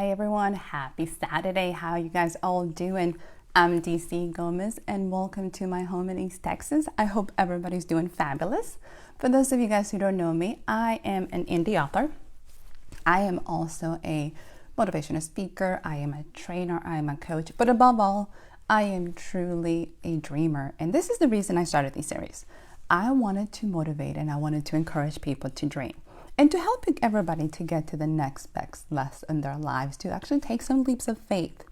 Hi everyone, happy Saturday. How you guys all doing? I'm DC Gomez and welcome to my home in East Texas. I hope everybody's doing fabulous. For those of you guys who don't know me, I am an indie author. I am also a motivational speaker. I am a trainer. I am a coach. But above all, I am truly a dreamer. And this is the reason I started this series. I wanted to motivate and I wanted to encourage people to dream and to help everybody to get to the next best lesson in their lives, to actually take some leaps of faith.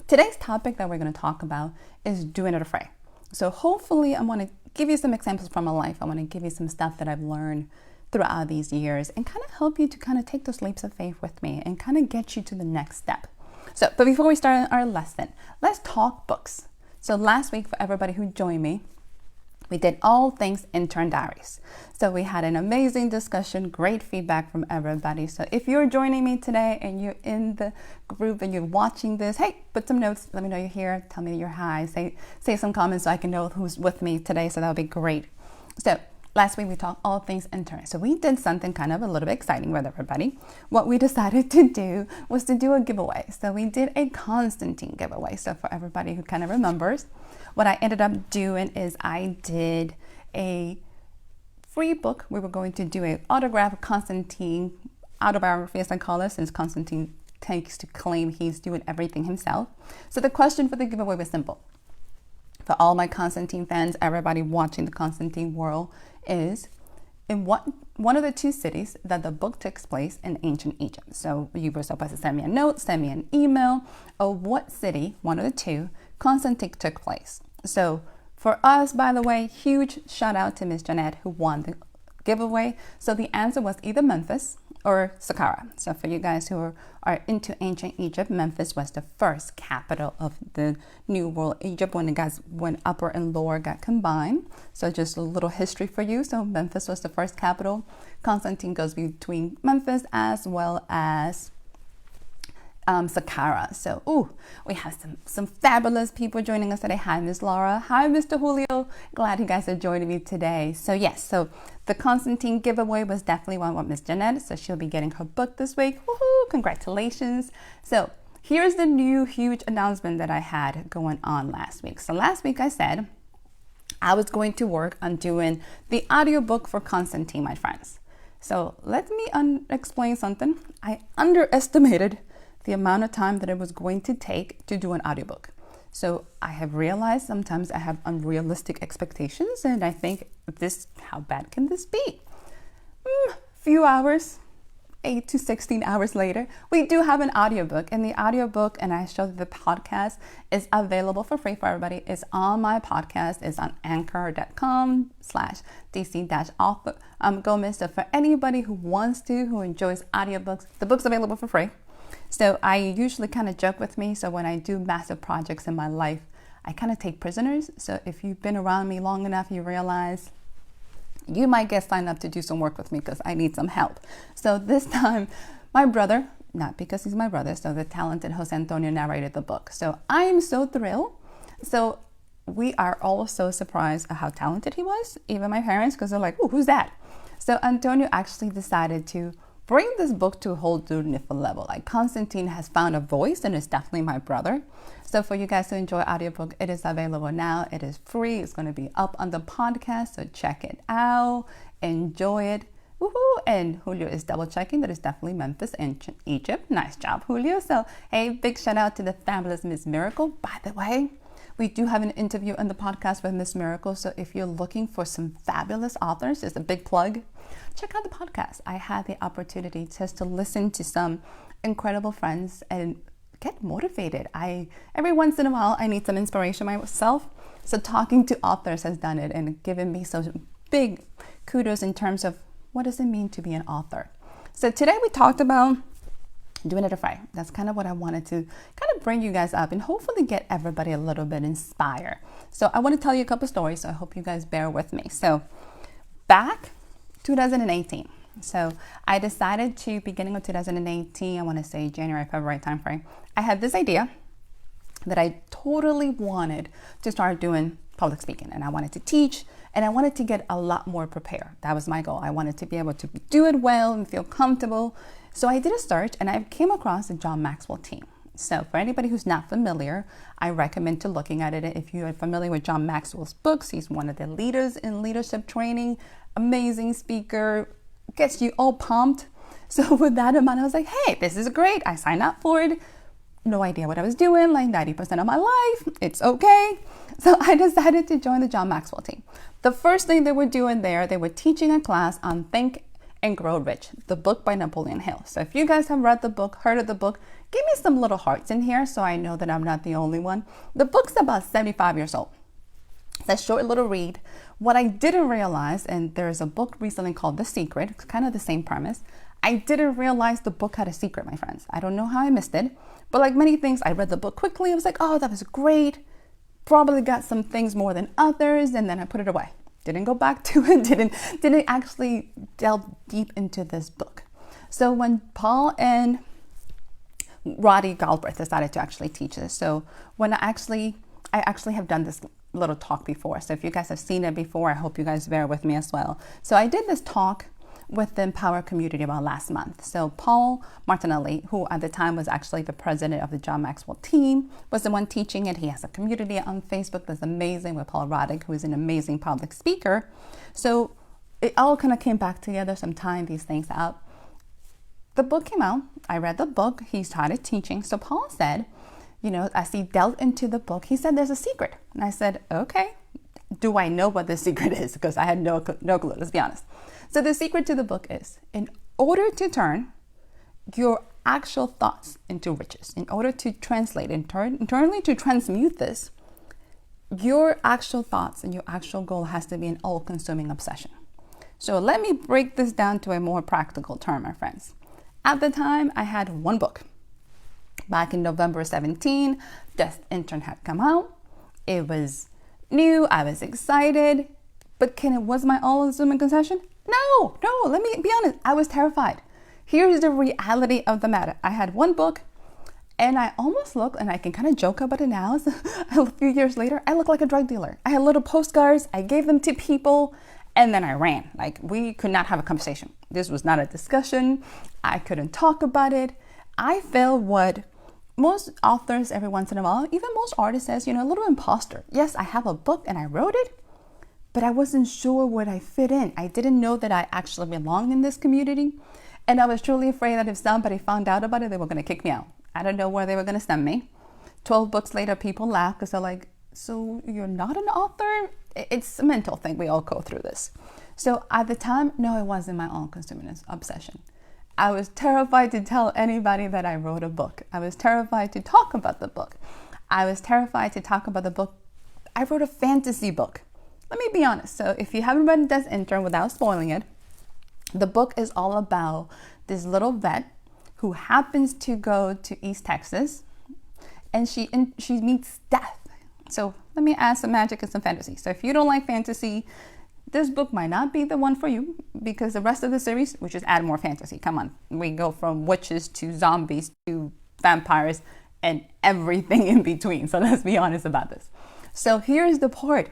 Today's topic that we're going to talk about is doing it afraid. So hopefully I want to give you some examples from my life. I want to give you some stuff that I've learned throughout these years and kind of help you to kind of take those leaps of faith with me and kind of get you to the next step. So, but before we start our lesson, let's talk books. So last week, for everybody who joined me, we did all things intern diaries. So we had an amazing discussion, great feedback from everybody. So if you're joining me today and you're in the group and you're watching this, hey, put some notes. Let me know you're here. Tell me you're hi. Say some comments so I can know who's with me today. So that would be great. So last week we talked all things intern. So we did something kind of a little bit exciting with everybody. What we decided to do was to do a giveaway. So we did a Constantine giveaway. So for everybody who kind of remembers, what I ended up doing is I did a free book. We were going to do an autograph Constantine autobiography, as I call it, since Constantine takes to claim he's doing everything himself. So the question for the giveaway was simple. For all my Constantine fans, everybody watching the Constantine world, is in one of the two cities that the book takes place in ancient Egypt. So you were supposed to send me a note, send me an email of what city, one of the two, Constantine took place. So for us, by the way, huge shout out to Miss Jeanette who won the giveaway. So the answer was either Memphis or Saqqara. So for you guys who are into ancient Egypt, Memphis was the first capital of the New World Egypt when upper and lower got combined. So just a little history for you. So Memphis was the first capital. Constantine goes between Memphis as well as Saqqara. So, we have some fabulous people joining us today. Hi, Miss Laura. Hi, Mr. Julio. Glad you guys are joining me today. So, yes, so the Constantine giveaway was definitely one with Miss Jeanette. So she'll be getting her book this week. Woohoo! Congratulations. So here's the new huge announcement that I had going on last week. So last week I said I was going to work on doing the audiobook for Constantine, my friends. So let me explain something. I underestimated the amount of time that it was going to take to do an audiobook. So I have realized sometimes I have unrealistic expectations and I think how bad can this be? Few hours, 8 to 16 hours later, we do have an audiobook, and the audiobook, and I showed the podcast, is available for free for everybody. It's on my podcast. It's on anchor.com/DC-author Gomez. So for anybody who wants to, who enjoys audiobooks, the book's available for free. So I usually kind of joke with me. So when I do massive projects in my life, I kind of take prisoners. So if you've been around me long enough, you realize you might get signed up to do some work with me because I need some help. So this time, my brother, not because he's my brother, so the talented Jose Antonio narrated the book. So I am so thrilled. So we are all so surprised at how talented he was, even my parents, because they're like, "Ooh, who's that?" So Antonio actually decided to bring this book to a whole different level. Like Constantine has found a voice and is definitely my brother. So for you guys who enjoy audiobook, it is available now. It is free. It's going to be up on the podcast. So check it out. Enjoy it. Woohoo! And Julio is double checking that it's definitely Memphis, ancient Egypt. Nice job, Julio. So hey, big shout out to the fabulous Miss Miracle. By the way, we do have an interview on the podcast with Miss Miracle. So if you're looking for some fabulous authors, just a big plug, check out the podcast. I had the opportunity just to listen to some incredible friends and get motivated. Every once in a while, I need some inspiration myself. So talking to authors has done it and given me some big kudos in terms of what does it mean to be an author. So today we talked about doing it afraid. That's kind of what I wanted to kind of bring you guys up and hopefully get everybody a little bit inspired. So I want to tell you a couple stories. So I hope you guys bear with me. So back 2018. So I decided to, beginning of 2018, I want to say January, February timeframe, I had this idea that I totally wanted to start doing public speaking, and I wanted to teach, and I wanted to get a lot more prepared. That was my goal. I wanted to be able to do it well and feel comfortable. So I did a search and I came across the John Maxwell team. So for anybody who's not familiar, I recommend to looking at it. If you are familiar with John Maxwell's books, he's one of the leaders in leadership training, amazing speaker, gets you all pumped. So with that in mind, I was like, hey, this is great. I signed up for it. No idea what I was doing, like 90% of my life. It's okay. So I decided to join the John Maxwell team. The first thing they were doing there, they were teaching a class on Think and Grow Rich, the book by Napoleon Hill. So if you guys have read the book, heard of the book, give me some little hearts in here so I know that I'm not the only one. The book's about 75 years old. It's a short little read. What I didn't realize, and there's a book recently called The Secret, it's kind of the same premise. I didn't realize the book had a secret, my friends. I don't know how I missed it, but like many things, I read the book quickly. I was like, oh, that was great. Probably got some things more than others, and then I put it away. Didn't go back to it, didn't actually delve deep into this book. So when Paul and Roddy Galbraith decided to actually teach this. So when I actually have done this little talk before. So if you guys have seen it before, I hope you guys bear with me as well. So I did this talk with the Empower community about last month. So Paul Martinelli, who at the time was actually the president of the John Maxwell team, was the one teaching it. He has a community on Facebook that's amazing with Paul Roddick, who is an amazing public speaker. So it all kind of came back together, some tying these things out. The book came out. I read the book. He started teaching. So Paul said, you know, as he delved into the book, he said, there's a secret. And I said, okay, do I know what the secret is? Because I had no clue, let's be honest. So the secret to the book is, in order to turn your actual thoughts into riches, in order to translate internally to transmute this, your actual thoughts and your actual goal has to be an all-consuming obsession. So let me break this down to a more practical term, my friends. At the time, I had one book. Back in November 17, Death Intern had come out. It was new. I was excited. But was my all-consuming obsession? No, let me be honest. I was terrified. Here's the reality of the matter. I had one book and I almost looked, and I can kind of joke about it now. A few years later, I look like a drug dealer. I had little postcards. I gave them to people and then I ran. Like, we could not have a conversation. This was not a discussion. I couldn't talk about it. I felt what most authors every once in a while, even most artists says, a little imposter. Yes, I have a book and I wrote it, but I wasn't sure where I fit in. I didn't know that I actually belonged in this community. And I was truly afraid that if somebody found out about it, they were going to kick me out. I don't know where they were going to send me. 12 books later, people laugh because they're like, so you're not an author? It's a mental thing. We all go through this. So at the time, no, it wasn't my all-consuming obsession. I was terrified to tell anybody that I wrote a book. I was terrified to talk about the book. I was terrified to talk about the book. I wrote a fantasy book. Let me be honest. So if you haven't read Death Intern without spoiling it, the book is all about this little vet who happens to go to East Texas, and she meets death. So let me add some magic and some fantasy. So if you don't like fantasy, this book might not be the one for you, because the rest of the series, we just add more fantasy. Come on. We go from witches to zombies to vampires and everything in between. So let's be honest about this. So here's the part.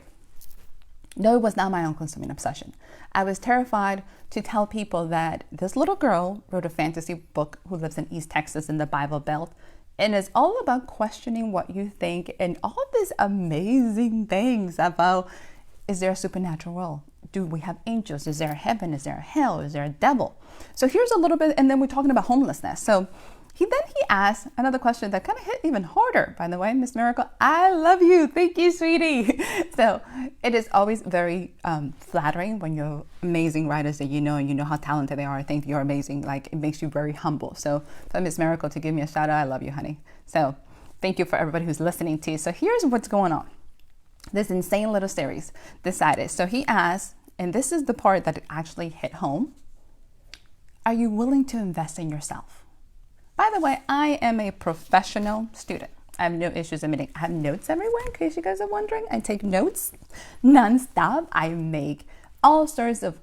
No, it was not my own consuming obsession. I was terrified to tell people that this little girl wrote a fantasy book who lives in East Texas in the Bible Belt. And it's all about questioning what you think and all these amazing things about, is there a supernatural world? Do we have angels? Is there a heaven? Is there a hell? Is there a devil? So here's a little bit, and then we're talking about homelessness. So he asked another question that kind of hit even harder, by the way. Miss Miracle, I love you. Thank you, sweetie. So it is always very flattering when you're amazing writers that you know, and you know how talented they are. I think you're amazing. Like, it makes you very humble. So for Miss Miracle to give me a shout out, I love you, honey. So thank you for everybody who's listening to. So here's what's going on. This insane little series decided. So he asked, and this is the part that actually hit home. Are you willing to invest in yourself? By the way, I am a professional student. I have no issues admitting. I have notes everywhere, in case you guys are wondering. I take notes nonstop. I make all sorts of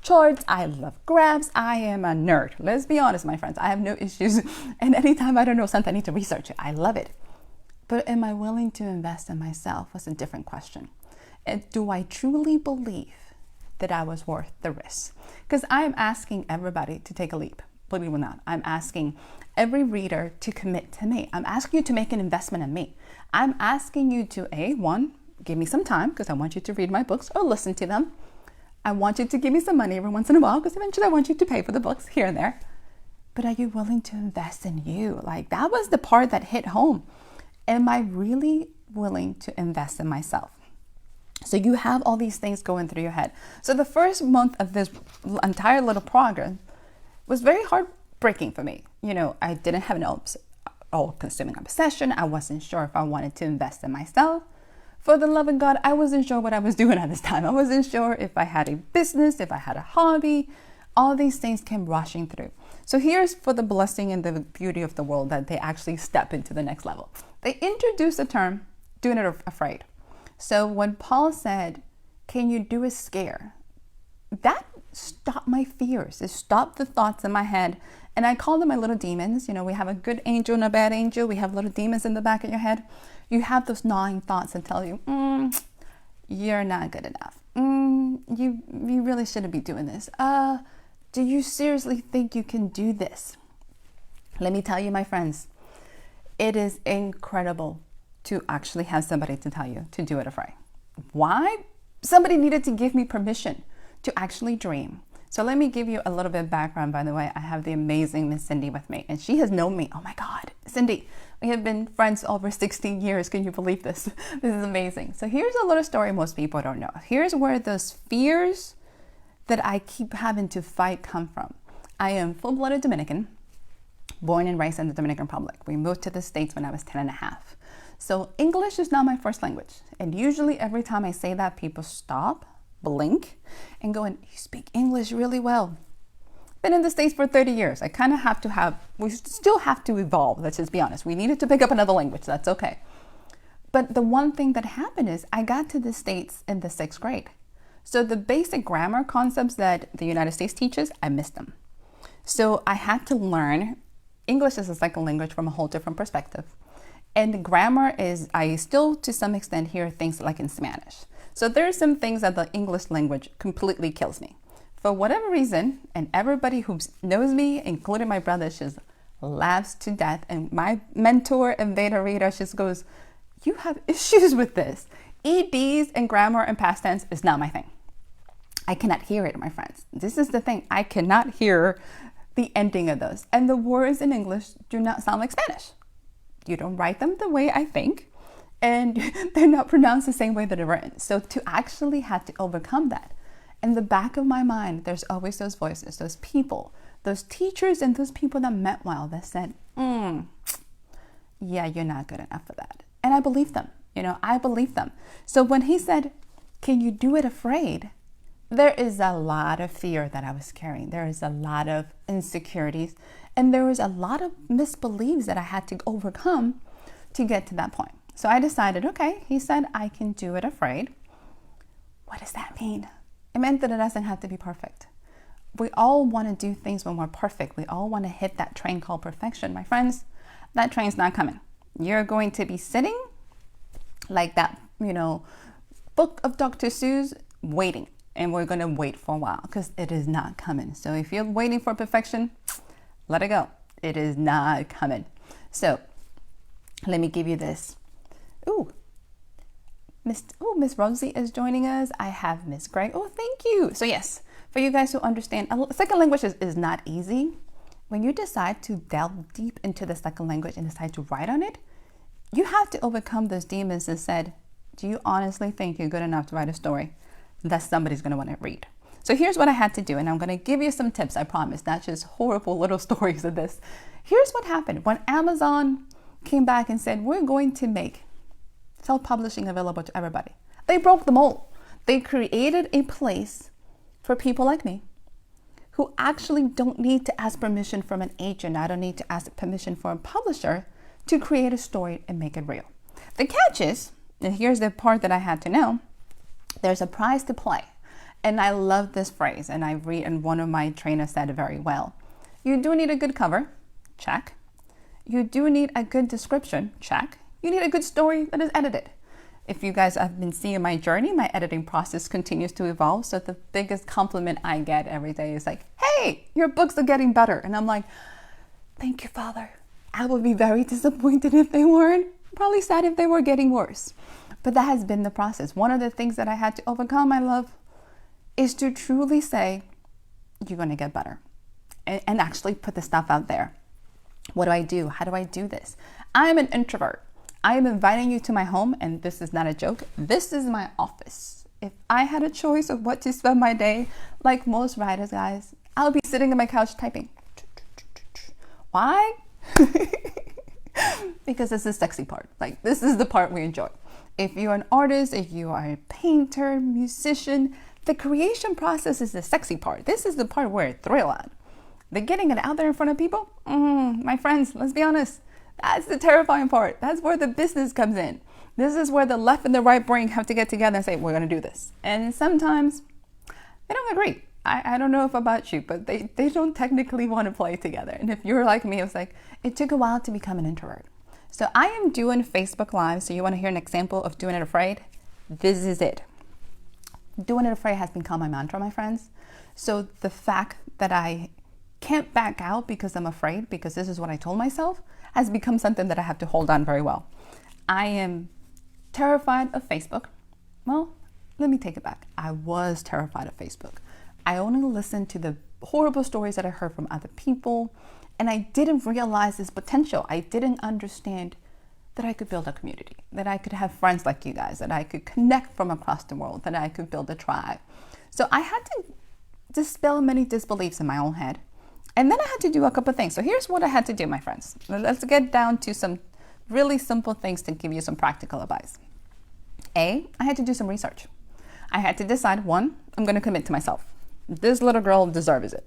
charts. I love graphs. I am a nerd. Let's be honest, my friends. I have no issues. And anytime I don't know something, I need to research it. I love it. But am I willing to invest in myself was a different question. And do I truly believe that I was worth the risk? Because I'm asking everybody to take a leap. Believe it or not, I'm asking every reader to commit to me. I'm asking you to make an investment in me. I'm asking you to, one, give me some time because I want you to read my books or listen to them. I want you to give me some money every once in a while because eventually I want you to pay for the books here and there. But are you willing to invest in you? Like, that was the part that hit home. Am I really willing to invest in myself? So you have all these things going through your head. So the first month of this entire little program was very heartbreaking for me. You know, I didn't have an all-consuming obsession. I wasn't sure if I wanted to invest in myself. For the love of God, I wasn't sure what I was doing at this time. I wasn't sure if I had a business, if I had a hobby. All these things came rushing through. So here's for the blessing and the beauty of the world that they actually step into the next level. They introduced the term, doing it afraid. So when Paul said, can you do a scare? That stopped my fears. It stopped the thoughts in my head. And I call them my little demons. You know, we have a good angel and a bad angel. We have little demons in the back of your head. You have those gnawing thoughts that tell you, you're not good enough. You really shouldn't be doing this. Do you seriously think you can do this? Let me tell you, my friends, it is incredible to actually have somebody to tell you to do it afraid. Why? Somebody needed to give me permission to actually dream. So let me give you a little bit of background. By the way, I have the amazing Miss Cindy with me, and she has known me. Oh my God, Cindy, we have been friends over 16 years. Can you believe this? This is amazing. So here's a little story most people don't know. Here's where those fears that I keep having to fight come from. I am full-blooded Dominican, born and raised in the Dominican Republic. We moved to the States when I was 10 and a half. So English is not my first language. And usually every time I say that, people stop, blink, and go, and you speak English really well. Been in the States for 30 years. I kind of we still have to evolve. Let's just be honest. We needed to pick up another language. That's okay. But the one thing that happened is I got to the States in the 6th grade. So the basic grammar concepts that the United States teaches, I missed them. So I had to learn English as a second language from a whole different perspective. And the grammar is, I still to some extent hear things like in Spanish. So there are some things that the English language completely kills me. For whatever reason, and everybody who knows me, including my brother, just laughs to death. And my mentor and beta reader just goes, you have issues with this. EDs and grammar and past tense is not my thing. I cannot hear it, my friends. This is the thing. I cannot hear the ending of those. And the words in English do not sound like Spanish. You don't write them the way I think, and they're not pronounced the same way that they're written. So to actually have to overcome that, in the back of my mind, there's always those voices, those people, those teachers and those people that meant well that said, yeah, you're not good enough for that. And I believe them. You know, I believe them. So when he said, can you do it afraid? There is a lot of fear that I was carrying. There is a lot of insecurities. And there was a lot of misbeliefs that I had to overcome to get to that point. So I decided, okay, he said, I can do it afraid. What does that mean? It meant that it doesn't have to be perfect. We all want to do things when we're perfect. We all want to hit that train called perfection. My friends, that train's not coming. You're going to be sitting like that, book of Dr. Seuss, waiting. And we're going to wait for a while because it is not coming. So if you're waiting for perfection, let it go. It is not coming. So let me give you this. Miss Rosie is joining us. I have Miss Gray. Oh, thank you. So yes, for you guys who understand, a second language is not easy. When you decide to delve deep into the second language and decide to write on it, you have to overcome those demons that said, do you honestly think you're good enough to write a story that somebody's going to want to read? So here's what I had to do, and I'm going to give you some tips, I promise, not just horrible little stories of this. Here's what happened. When Amazon came back and said, we're going to make self-publishing available to everybody, they broke the mold. They created a place for people like me who actually don't need to ask permission from an agent. I don't need to ask permission from a publisher to create a story and make it real. The catch is, and here's the part that I had to know, there's a prize to play. And I love this phrase, and I read, and one of my trainers said it very well. You do need a good cover, check. You do need a good description, check. You need a good story that is edited. If you guys have been seeing my journey, my editing process continues to evolve. So the biggest compliment I get every day is like, hey, your books are getting better. And I'm like, thank you, Father. I would be very disappointed if they weren't. Probably sad if they were getting worse. But that has been the process. One of the things that I had to overcome, my love, is to truly say, you're going to get better. And actually put the stuff out there. What do I do? How do I do this? I'm an introvert. I am inviting you to my home, and this is not a joke. This is my office. If I had a choice of what to spend my day, like most writers, guys, I'll be sitting on my couch typing. Why? Because this is the sexy part. Like, this is the part we enjoy. If you're an artist, if you are a painter, musician, the creation process is the sexy part. This is the part where I thrill at. The getting it out there in front of people, my friends, let's be honest, that's the terrifying part. That's where the business comes in. This is where the left and the right brain have to get together and say, we're going to do this. And sometimes they don't agree. I don't know if about you, but they don't technically want to play together. And if you're like me, it was like, it took a while to become an introvert. So I am doing Facebook Live. So you want to hear an example of doing it afraid? This is it. Doing it afraid has become my mantra, my friends. So the fact that I can't back out because I'm afraid, because this is what I told myself, has become something that I have to hold on very well. I am terrified of Facebook. Well, let me take it back. I was terrified of Facebook. I only listened to the horrible stories that I heard from other people, and I didn't realize this potential. I didn't understand that I could build a community, that I could have friends like you guys, that I could connect from across the world, that I could build a tribe. So I had to dispel many disbeliefs in my own head. And then I had to do a couple of things. So here's what I had to do, my friends. Let's get down to some really simple things to give you some practical advice. I had to do some research. I had to decide, one, I'm going to commit to myself. This little girl deserves it.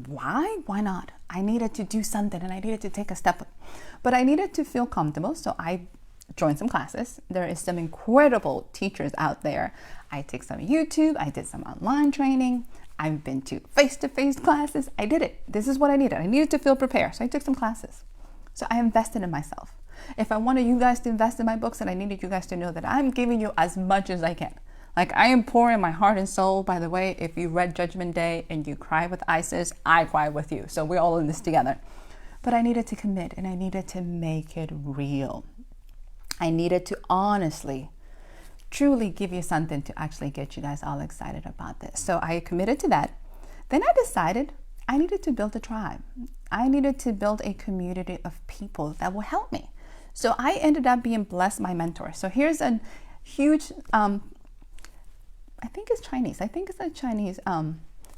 Why? Why not? I needed to do something, and I needed to take a step. But I needed to feel comfortable, so I joined some classes. There is some incredible teachers out there. I took some YouTube. I did some online training. I've been to face-to-face classes. I did it. This is what I needed. I needed to feel prepared. So I took some classes. So I invested in myself. If I wanted you guys to invest in my books, and I needed you guys to know that I'm giving you as much as I can. Like, I am pouring my heart and soul. By the way, if you read Judgment Day and you cry with Isis, I cry with you. So we're all in this together. But I needed to commit, and I needed to make it real. I needed to honestly, truly give you something to actually get you guys all excited about this. So I committed to that. Then I decided I needed to build a tribe. I needed to build a community of people that will help me. So I ended up being blessed by mentors. So here's a huge, I think it's Chinese. I think it's a Chinese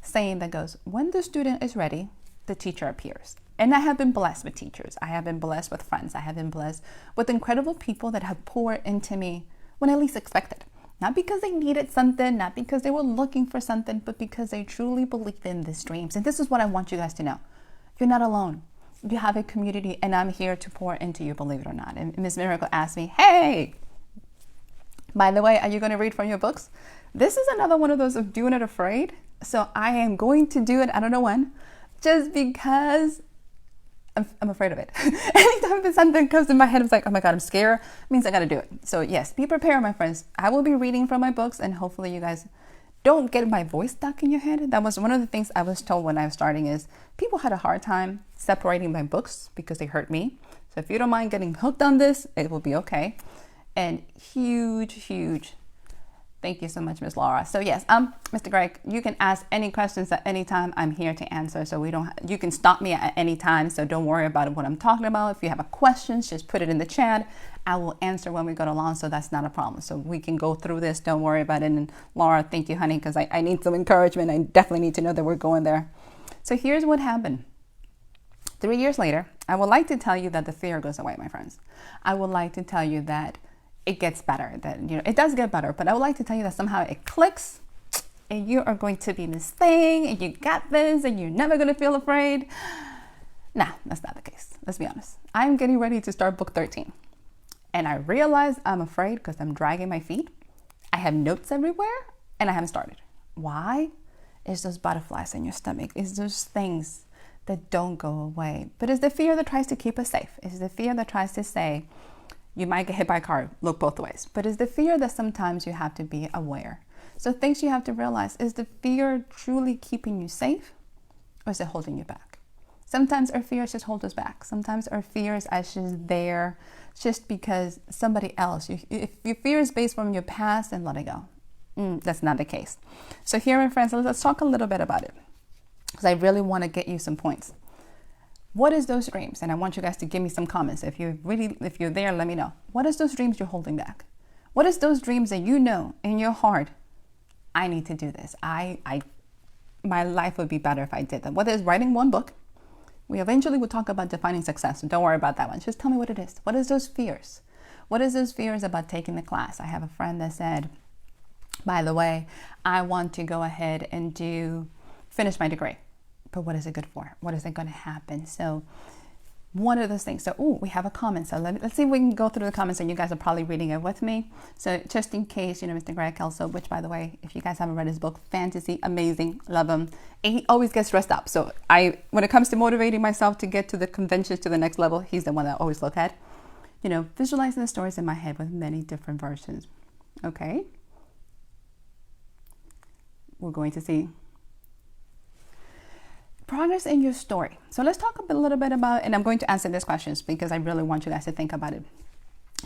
saying that goes, when the student is ready, the teacher appears. And I have been blessed with teachers. I have been blessed with friends. I have been blessed with incredible people that have poured into me when I least expected. Not because they needed something, not because they were looking for something, but because they truly believed in these dreams. And this is what I want you guys to know. You're not alone. You have a community, and I'm here to pour into you, believe it or not. And Miss Miracle asked me, hey, by the way, are you going to read from your books? This is another one of those of doing it afraid. So I am going to do it, I don't know when, just because I'm afraid of it. Anytime something comes in my head, it's like, oh my God, I'm scared. It means I got to do it. So yes, be prepared, my friends. I will be reading from my books, and hopefully you guys don't get my voice stuck in your head. That was one of the things I was told when I was starting is people had a hard time separating my books because they hurt me. So if you don't mind getting hooked on this, it will be okay. And huge thank you so much, Miss Laura. So yes, Mr. Greg, you can ask any questions at any time. I'm here to answer. So you can stop me at any time. So don't worry about what I'm talking about. If you have a question, just put it in the chat. I will answer when we go along. So that's not a problem. So we can go through this. Don't worry about it. And Laura, thank you, honey, because I need some encouragement. I definitely need to know that we're going there. So here's what happened. 3 years later, I would like to tell you that the fear goes away, my friends. I would like to tell you that it gets better, that, you know, it does get better, but I would like to tell you that somehow it clicks and you are going to be this thing and you got this and you're never going to feel afraid. Nah, that's not the case. Let's be honest. I'm getting ready to start book 13 and I realize I'm afraid because I'm dragging my feet. I have notes everywhere and I haven't started. Why? It's those butterflies in your stomach. It's those things that don't go away. But it's the fear that tries to keep us safe. It's the fear that tries to say, You might get hit by a car, look both ways. But it's the fear that sometimes you have to be aware. So things you have to realize, is the fear truly keeping you safe, or is it holding you back? Sometimes our fears just hold us back. Sometimes our fears are just there just because somebody else, if your fear is based from your past, then let it go. That's not the case. So here, my friends, let's talk a little bit about it, because I really want to get you some points. What is those dreams? And I want you guys to give me some comments. If you're there, let me know. What is those dreams you're holding back? What is those dreams that you know in your heart, I need to do this. My life would be better if I did that. Whether it's writing one book, we eventually will talk about defining success. So don't worry about that one. Just tell me what it is. What is those fears? What is those fears about taking the class? I have a friend that said, by the way, I want to go ahead and finish my degree. But what is it good for? What is it going to happen? So one of those things. So, we have a comment. So let's see if we can go through the comments, and you guys are probably reading it with me. So just in case, Mr. Greg Kelso, which, by the way, if you guys haven't read his book, fantasy, amazing, love him. And he always gets dressed up. So when it comes to motivating myself to get to the conventions to the next level, he's the one that I always look at. Visualizing the stories in my head with many different versions. Okay. We're going to see progress in your story. So let's talk a little bit about, and I'm going to answer these questions because I really want you guys to think about it.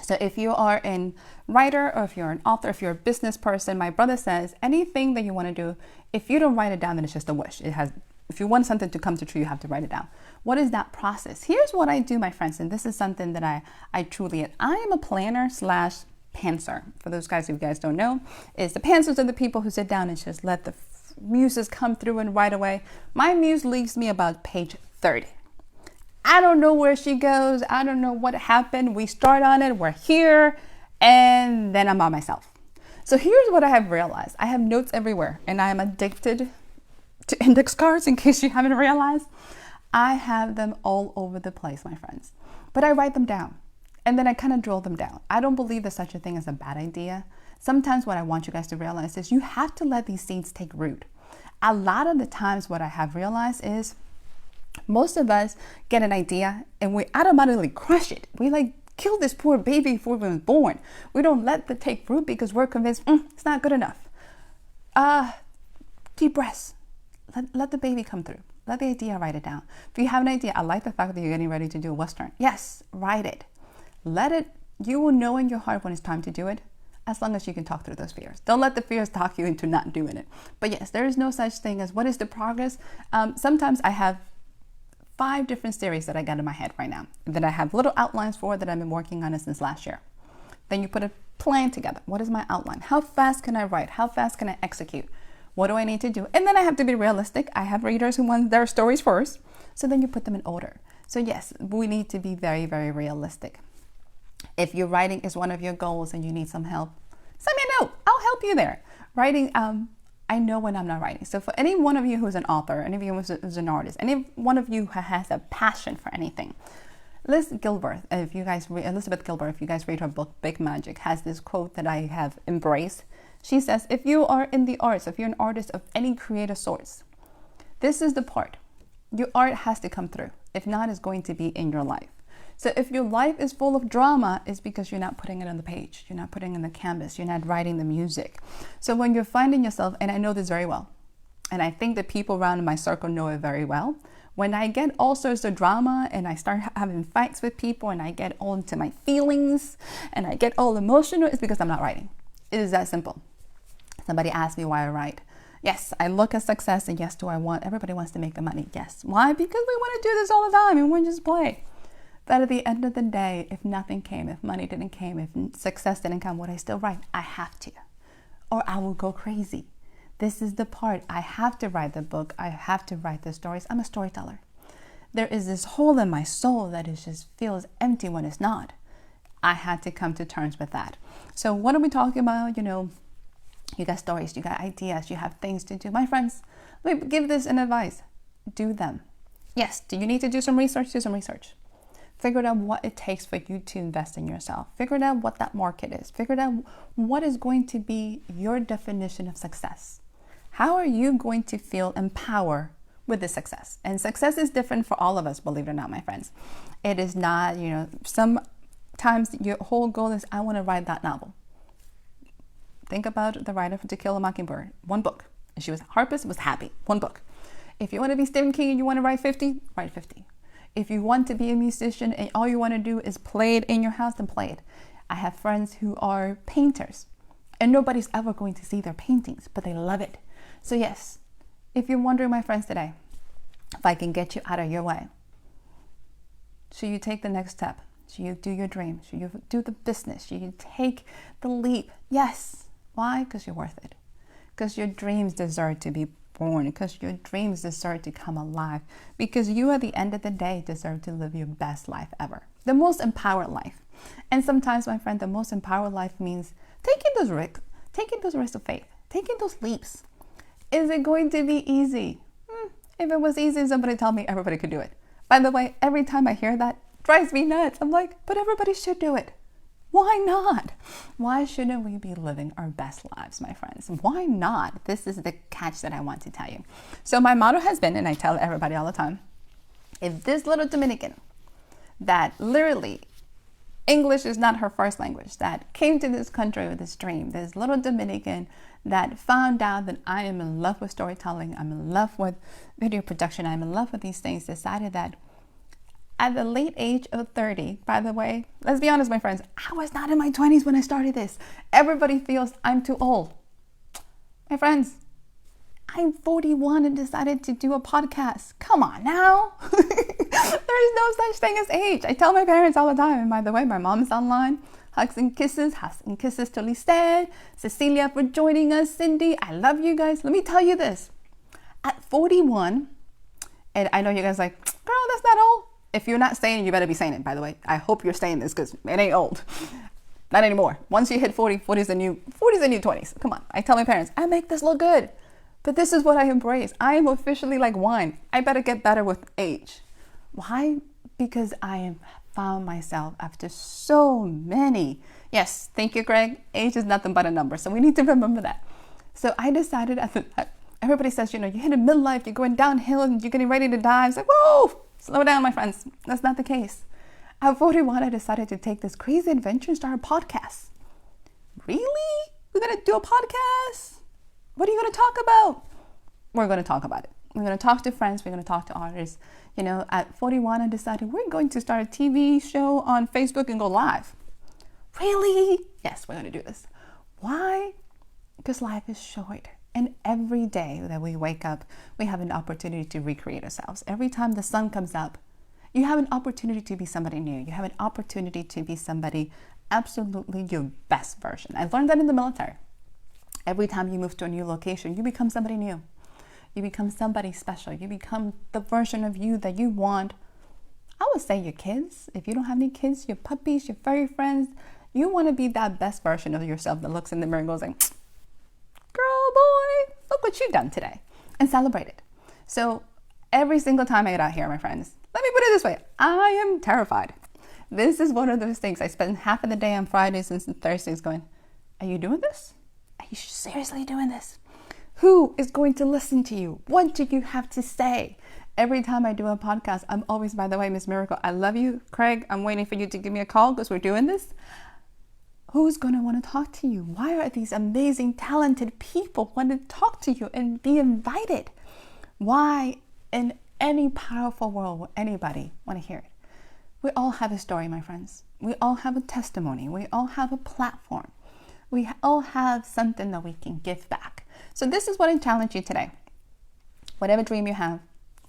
So if you are a writer, or if you're an author, if you're a business person, my brother says anything that you want to do, if you don't write it down, then it's just a wish. If you want something to come to true, you have to write it down. What is that process? Here's what I do, my friends, and this is something that I truly, I am a planner / pantser. For those guys who you guys don't know, is the pantsers are the people who sit down and just let the muses come through and right away. My muse leaves me about page 30. I don't know where she goes. I don't know what happened. We start on it. We're here. And then I'm by myself. So here's what I have realized. I have notes everywhere, and I am addicted to index cards, in case you haven't realized. I have them all over the place, my friends. But I write them down, and then I kind of drill them down. I don't believe there's such a thing as a bad idea. Sometimes what I want you guys to realize is you have to let these seeds take root. A lot of the times what I have realized is most of us get an idea and we automatically crush it. We kill this poor baby before it was born. We don't let it take root because we're convinced it's not good enough. Deep breaths. Let the baby come through. Let the idea, write it down. If you have an idea, I like the fact that you're getting ready to do a Western. Yes, write it. Let it. You will know in your heart when it's time to do it, as long as you can talk through those fears. Don't let the fears talk you into not doing it. But yes, there is no such thing as what is the progress. Sometimes I have 5 different series that I got in my head right now that I have little outlines for, that I've been working on it since last year. Then you put a plan together. What is my outline? How fast can I write? How fast can I execute? What do I need to do? And then I have to be realistic. I have readers who want their stories first. So then you put them in order. So yes, we need to be very, very realistic. If your writing is one of your goals and you need some help, send me a note. I'll help you there. Writing, I know when I'm not writing. So for any one of you who's an author, any of you who's an artist, any one of you who has a passion for anything, Elizabeth Gilbert, if you guys read her book, Big Magic, has this quote that I have embraced. She says, if you are in the arts, if you're an artist of any creative sorts, this is the part. Your art has to come through. If not, it's going to be in your life. So if your life is full of drama, it's because you're not putting it on the page. You're not putting it on the canvas. You're not writing the music. So when you're finding yourself, and I know this very well, and I think the people around my circle know it very well, when I get all sorts of drama and I start having fights with people and I get all into my feelings and I get all emotional, it's because I'm not writing. It is that simple. Somebody asked me why I write. Yes, I look at success, and yes, everybody wants to make the money. Yes. Why? Because we want to do this all the time and we just play. But at the end of the day, if nothing came, if money didn't come, if success didn't come, would I still write? I have to, or I will go crazy. This is the part. I have to write the book. I have to write the stories. I'm a storyteller. There is this hole in my soul that just feels empty when it's not. I had to come to terms with that. So what are we talking about? You got stories, you got ideas, you have things to do. My friends, let me give this an advice. Do them. Yes, do you need to do some research? Do some research. Figure out what it takes for you to invest in yourself. Figure out what that market is. Figure out what is going to be your definition of success. How are you going to feel empowered with this success? And success is different for all of us, believe it or not, my friends. It is not, some times your whole goal is, I want to write that novel. Think about the writer for To Kill a Mockingbird. One book. And she was Harpist, was happy. One book. If you want to be Stephen King and you want to write 50, write 50. If you want to be a musician and all you want to do is play it in your house, then play it. I have friends who are painters and nobody's ever going to see their paintings, but they love it. So yes, if you're wondering, my friends, today, if I can get you out of your way, should you take the next step? Should you do your dream? Should you do the business? Should you take the leap? Yes. Why? Because you're worth it. Because your dreams deserve to be born. Because your dreams deserve to come alive. Because you, at the end of the day, deserve to live your best life ever. The most empowered life. And sometimes, my friend, the most empowered life means taking those risks of faith, taking those leaps. Is it going to be easy? If it was easy, somebody tell me everybody could do it. By the way, every time I hear that, it drives me nuts. I'm like, but everybody should do it. Why not? Why shouldn't we be living our best lives, my friends? Why not? This is the catch that I want to tell you. So my motto has been, and I tell everybody all the time, if this little Dominican that literally English is not her first language, that came to this country with this dream, this little Dominican that found out that I am in love with storytelling, I'm in love with video production, I'm in love with these things, decided that at the late age of 30, by the way, let's be honest, my friends, I was not in my 20s when I started this. Everybody feels I'm too old. My friends, I'm 41 and decided to do a podcast. Come on now. There is no such thing as age. I tell my parents all the time. And by the way, my mom is online. Hugs and kisses to Lisette, Cecilia for joining us, Cindy. I love you guys. Let me tell you this. At 41, and I know you guys are like, girl, that's not old. If you're not saying it, you better be saying it, by the way. I hope you're saying this because it ain't old. Not anymore. Once you hit 40, 40 is the new 20s. Come on. I tell my parents, I make this look good. But this is what I embrace. I am officially like wine. I better get better with age. Why? Because I have found myself after so many. Yes, thank you, Greg. Age is nothing but a number. So we need to remember that. So I decided, everybody says, you hit a midlife, you're going downhill and you're getting ready to die. It's like, whoa, slow down, my friends. That's not the case. At 41, I decided to take this crazy adventure and start a podcast. Really? We're going to do a podcast? What are you going to talk about? We're going to talk about it. We're going to talk to friends. We're going to talk to artists. At 41, I decided we're going to start a TV show on Facebook and go live. Really? Yes, we're going to do this. Why? Because life is short. And every day that we wake up, we have an opportunity to recreate ourselves. Every time the sun comes up, you have an opportunity to be somebody new. You have an opportunity to be somebody absolutely your best version. I learned that in the military. Every time you move to a new location, you become somebody new. You become somebody special. You become the version of you that you want. I would say your kids, if you don't have any kids, your puppies, your furry friends, you want to be that best version of yourself that looks in the mirror and goes like, girl, boy, look what you've done today, and celebrate it. So every single time I get out here, my friends, let me put it this way. I am terrified. This is one of those things. I spend half of the day on Fridays and Thursdays going, are you doing this? Are you seriously doing this? Who is going to listen to you? What do you have to say? Every time I do a podcast, I'm always, by the way, Miss Miracle, I love you. Craig, I'm waiting for you to give me a call because we're doing this. Who's going to want to talk to you? Why are these amazing, talented people want to talk to you and be invited? Why in any powerful world will anybody want to hear it? We all have a story, my friends. We all have a testimony. We all have a platform. We all have something that we can give back. So this is what I challenge you today. Whatever dream you have,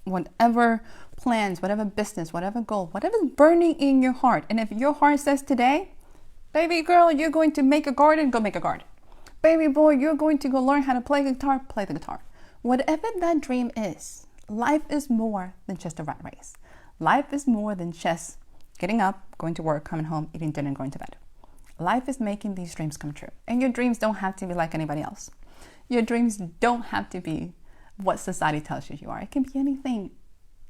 whatever plans, whatever business, whatever goal, whatever's burning in your heart. And if your heart says today, baby girl, you're going to make a garden, go make a garden. Baby boy, you're going to go learn how to play the guitar, play the guitar. Whatever that dream is, life is more than just a rat race. Life is more than just getting up, going to work, coming home, eating dinner, and going to bed. Life is making these dreams come true. And your dreams don't have to be like anybody else. Your dreams don't have to be what society tells you are. It can be anything.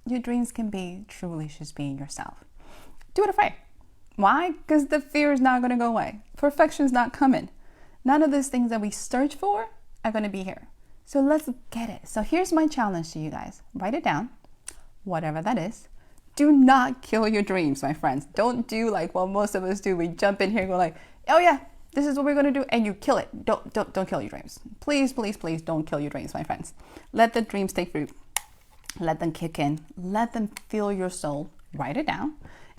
Your dreams can be truly just being yourself. Do it afraid. Why? Because the fear is not going to go away. Perfection's not coming. None of those things that we search for are going to be here. So let's get it. So here's my challenge to you guys. Write it down, whatever that is. Do not kill your dreams, my friends. Don't do like what most of us do. We jump in here and go like, oh yeah, this is what we're going to do, and you kill it. Don't kill your dreams. Please, please, please don't kill your dreams, my friends. Let the dreams take root. Let them kick in. Let them fill your soul. Write it down.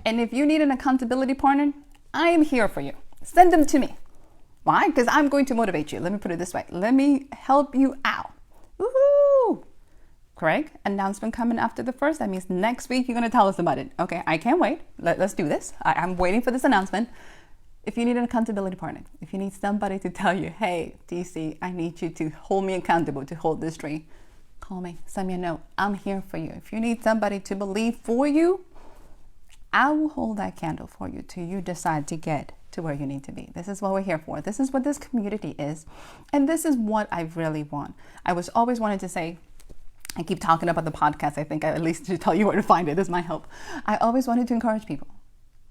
And if you need an accountability partner, I am here for you. Send them to me. Why? Because I'm going to motivate you. Let me put it this way. Let me help you out. Woohoo! Craig, announcement coming after the 1st. That means next week you're going to tell us about it. Okay, I can't wait. Let's do this. I'm waiting for this announcement. If you need an accountability partner, if you need somebody to tell you, hey, DC, I need you to hold me accountable to hold this dream, call me, send me a note. I'm here for you. If you need somebody to believe for you, I will hold that candle for you till you decide to get to where you need to be. This is what we're here for. This is what this community is. And this is what I really want. I was always wanted to say, I keep talking about the podcast. I think I at least should tell you where to find it. This might help. I always wanted to encourage people.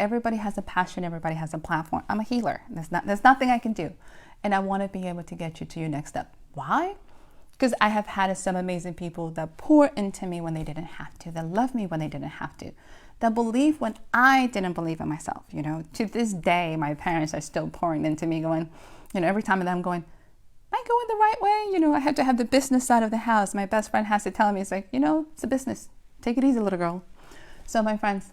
Everybody has a passion. Everybody has a platform. I'm a healer. There's nothing I can do. And I want to be able to get you to your next step. Why? Because I have had some amazing people that pour into me when they didn't have to, that love me when they didn't have to, that believe when I didn't believe in myself. You know, to this day, my parents are still pouring into me going, you know, every time that I'm going, am I going the right way? You know, I have to have the business side of the house. My best friend has to tell me, it's like, you know, it's a business. Take it easy, little girl. So my friends,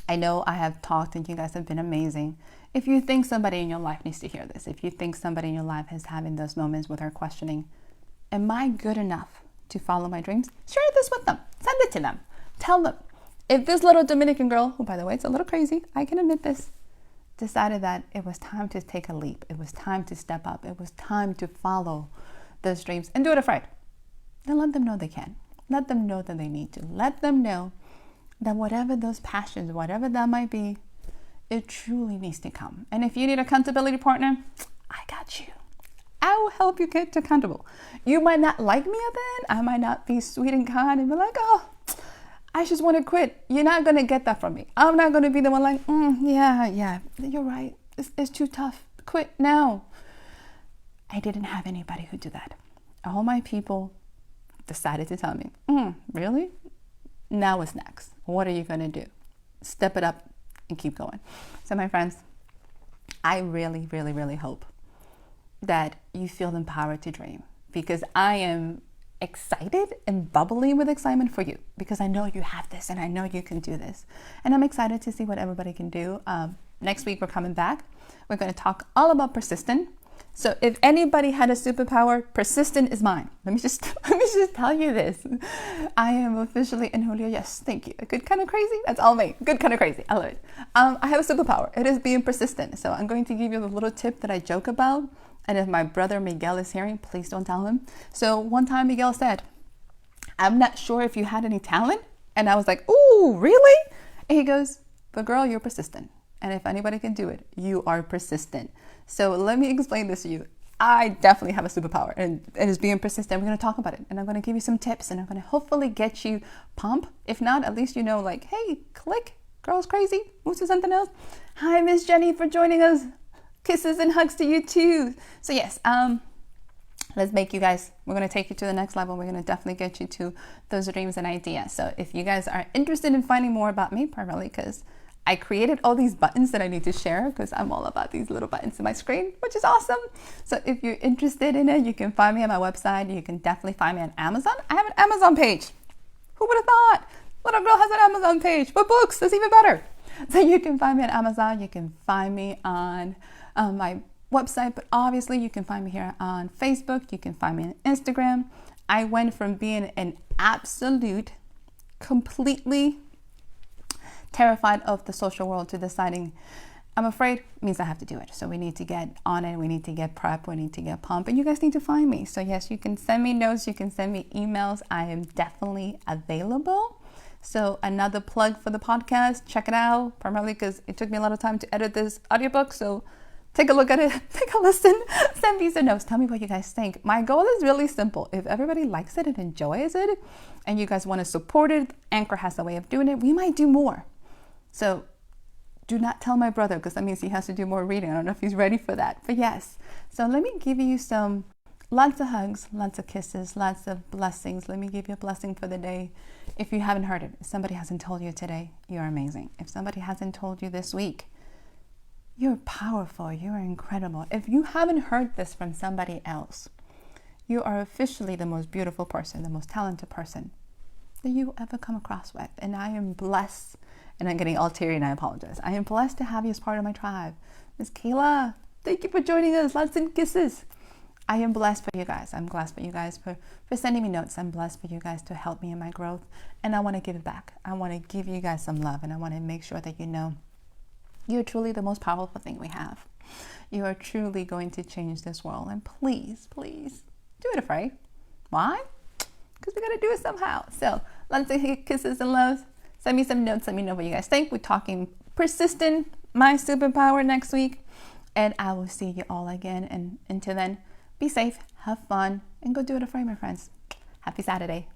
I know I have talked and you guys have been amazing. If you think somebody in your life needs to hear this, if you think somebody in your life is having those moments with her questioning, am I good enough to follow my dreams? Share this with them. Send it to them. Tell them. If this little Dominican girl, who by the way, it's a little crazy, I can admit this, decided that it was time to take a leap. It was time to step up. It was time to follow those dreams and do it afraid. Then let them know they can. Let them know that they need to. Let them know that whatever those passions, whatever that might be, it truly needs to come. And if you need an accountability partner, I got you. I will help you get accountable. You might not like me at the end. I might not be sweet and kind and be like, oh, I just want to quit. You're not going to get that from me. I'm not going to be the one like, yeah, you're right. It's too tough. Quit now. I didn't have anybody who did that. All my people decided to tell me, really? Now what's next? What are you going to do? Step it up and keep going. So my friends, I really, really, really hope that you feel empowered to dream, because I am excited and bubbling with excitement for you, because I know you have this and I know you can do this. And I'm excited to see what everybody can do. Next week, we're coming back. We're going to talk all about persistent. So if anybody had a superpower, persistent is mine. Let me just tell you this. I am officially, and Julio, yes, thank you. Good kind of crazy. That's all me. Good kind of crazy. I love it. I have a superpower. It is being persistent. So I'm going to give you a little tip that I joke about. And if my brother Miguel is hearing, please don't tell him. So one time Miguel said, I'm not sure if you had any talent. And I was like, ooh, really? And he goes, but girl, you're persistent. And if anybody can do it, you are persistent. So let me explain this to you. I definitely have a superpower, and it is being persistent. We're going to talk about it, and I'm going to give you some tips, and I'm going to hopefully get you pumped. If not, at least you know, like, hey, click, girl's crazy, move to something else. Hi, Miss Jenny, for joining us. Kisses and hugs to you too. So yes, let's make you guys, we're going to take you to the next level. We're going to definitely get you to those dreams and ideas. So if you guys are interested in finding more about me, primarily because I created all these buttons that I need to share, because I'm all about these little buttons in my screen, which is awesome. So if you're interested in it, you can find me on my website. You can definitely find me on Amazon. I have an Amazon page. Who would have thought? Little girl has an Amazon page for books. That's even better. So you can find me on Amazon. You can find me on my website, but obviously you can find me here on Facebook. You can find me on Instagram. I went from being an absolute, completely terrified of the social world to deciding I'm afraid means I have to do it. So we need to get on it. We need to get prep. We need to get pumped. And you guys need to find me. So yes, you can send me notes. You can send me emails. I am definitely available. So another plug for the podcast. Check it out, primarily because it took me a lot of time to edit this audiobook. So take a look at it. Take a listen. Send me some notes. Tell me what you guys think. My goal is really simple. If everybody likes it and enjoys it, and you guys want to support it, Anchor has a way of doing it. We might do more. So do not tell my brother, because that means he has to do more reading. I don't know if he's ready for that, but yes. So let me give you some Lots of hugs, lots of kisses, lots of blessings. Let me give you a blessing for the day. If you haven't heard it, if somebody hasn't told you today, you're amazing. If somebody hasn't told you this week, you're powerful, you're incredible. If you haven't heard this from somebody else, you are officially the most beautiful person, the most talented person that you ever come across with. And I am blessed, and I'm getting all teary and I apologize. I am blessed to have you as part of my tribe. Miss Kayla, thank you for joining us. Lots of kisses. I am blessed for you guys. I'm blessed for you guys for sending me notes. I'm blessed for you guys to help me in my growth. And I want to give it back. I want to give you guys some love, and I want to make sure that you know you're truly the most powerful thing we have. You are truly going to change this world. And please, please, do it afraid. Why? Because we got to do it somehow. So lots of kisses and loves. Send me some notes. Let me know what you guys think. We're talking persistent, my superpower, next week. And I will see you all again. And until then, be safe, have fun, and go do it afraid, my friends. Happy Saturday.